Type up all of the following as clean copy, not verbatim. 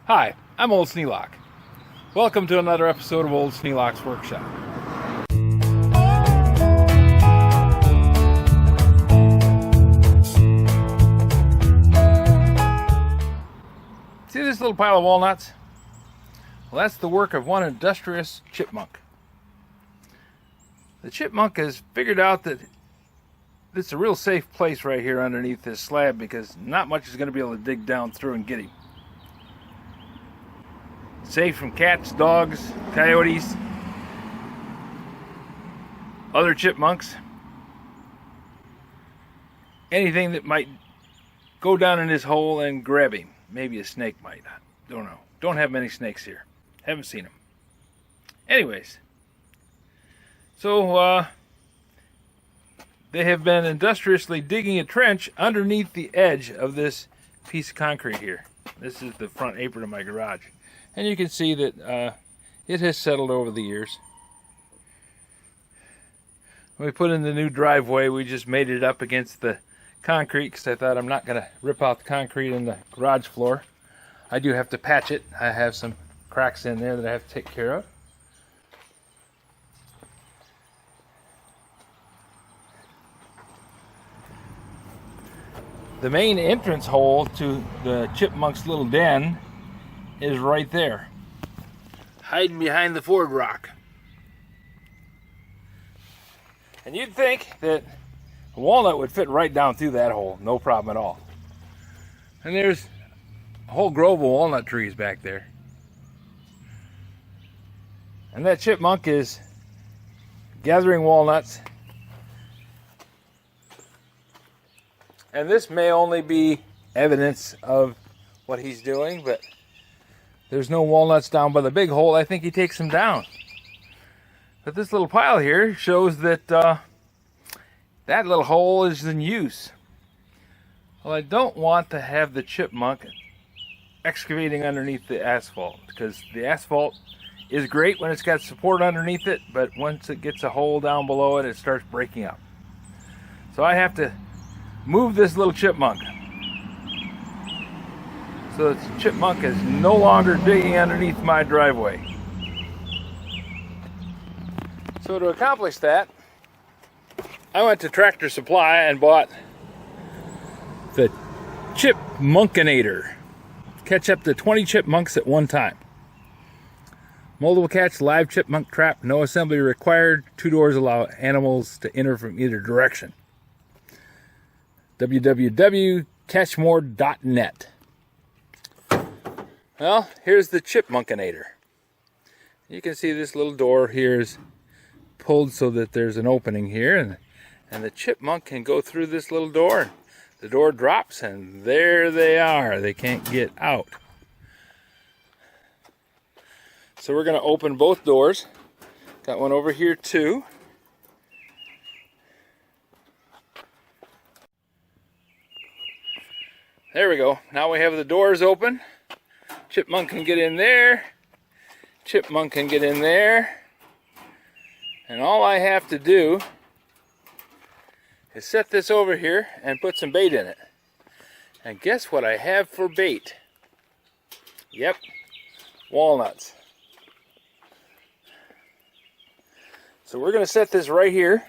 Hi, I'm Old Sneelock. Welcome to another episode of Old Sneelock's Workshop. See this little pile of walnuts? Well, that's the work of one industrious chipmunk. The chipmunk has figured out that it's a real safe place right here underneath this slab because not much is going to be able to dig down through and get him. Safe from cats, dogs, coyotes, other chipmunks, anything that might go down in this hole and grab him. Maybe a snake might. Don't know. Don't have many snakes here. Haven't seen them. Anyways, so they have been industriously digging a trench underneath the edge of this piece of concrete here. This is the front apron of my garage. And you can see that it has settled over the years. When we put in the new driveway, we just made it up against the concrete because I thought I'm not going to rip out the concrete in the garage floor. I do have to patch it. I have some cracks in there that I have to take care of. The main entrance hole to the chipmunk's little den is right there, hiding behind the Ford rock. And you'd think that a walnut would fit right down through that hole, no problem at all. And there's a whole grove of walnut trees back there. And that chipmunk is gathering walnuts. And this may only be evidence of what he's doing, but there's no walnuts down by the big hole. I think he takes them down. But this little pile here shows that that little hole is in use. Well, I don't want to have the chipmunk excavating underneath the asphalt because the asphalt is great when it's got support underneath it, but once it gets a hole down below it, it starts breaking up. So I have to move this little chipmunk so the chipmunk is no longer digging underneath my driveway. So to accomplish that, I went to Tractor Supply and bought the Chipmunkanator. Catch up to 20 chipmunks at one time. Multiple catch, live chipmunk trap, no assembly required. 2 doors allow animals to enter from either direction. www.catchmore.net. Well, here's the Chipmunkanator. You can see this little door here is pulled so that there's an opening here, and the chipmunk can go through this little door. The door drops, and there they are. They can't get out. So we're going to open both doors. Got one over here too. There we go. Now we have the doors open. Chipmunk can get in there. Chipmunk can get in there. And all I have to do is set this over here and put some bait in it. And guess what I have for bait? Yep, walnuts. So we're going to set this right here.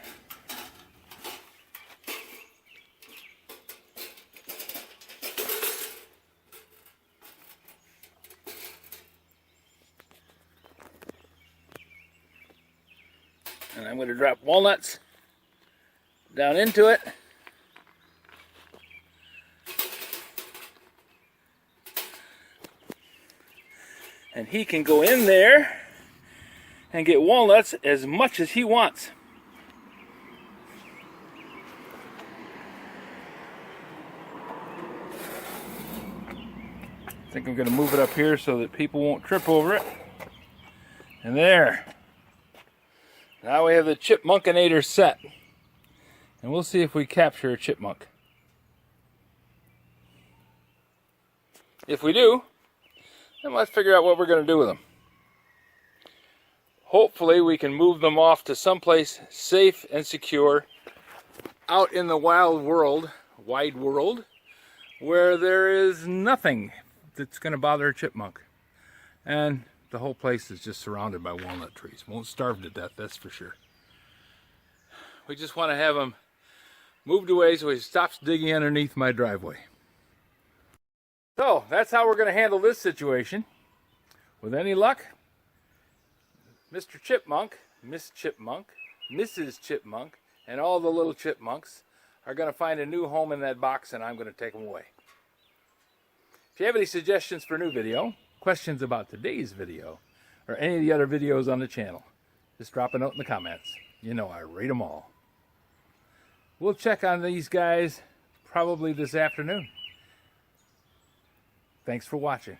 And I'm going to drop walnuts down into it. And he can go in there and get walnuts as much as he wants. I think I'm going to move it up here so that people won't trip over it. And there. Now we have the Chipmunkanator set. And we'll see if we capture a chipmunk. If we do, then let's figure out what we're going to do with them. Hopefully we can move them off to someplace safe and secure out in the wide world, where there is nothing that's going to bother a chipmunk. And the whole place is just surrounded by walnut trees. Won't starve to death, that's for sure. We just want to have him moved away so he stops digging underneath my driveway. So that's how we're going to handle this situation. With any luck, Mr. Chipmunk, Miss Chipmunk, Mrs. Chipmunk, and all the little chipmunks are going to find a new home in that box, and I'm going to take them away. If you have any suggestions for a new video, questions about today's video, or any of the other videos on the channel, just drop a note in the comments. You know I read them all. We'll check on these guys probably this afternoon. Thanks for watching.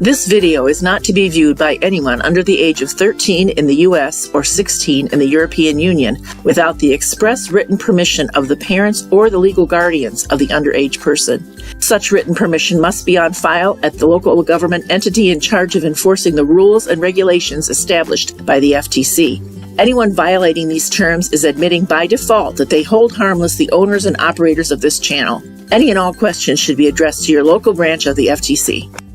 This video is not to be viewed by anyone under the age of 13 in the U.S. or 16 in the European Union without the express written permission of the parents or the legal guardians of the underage person. Such written permission must be on file at the local government entity in charge of enforcing the rules and regulations established by the FTC. Anyone violating these terms is admitting by default that they hold harmless the owners and operators of this channel. Any and all questions should be addressed to your local branch of the FTC.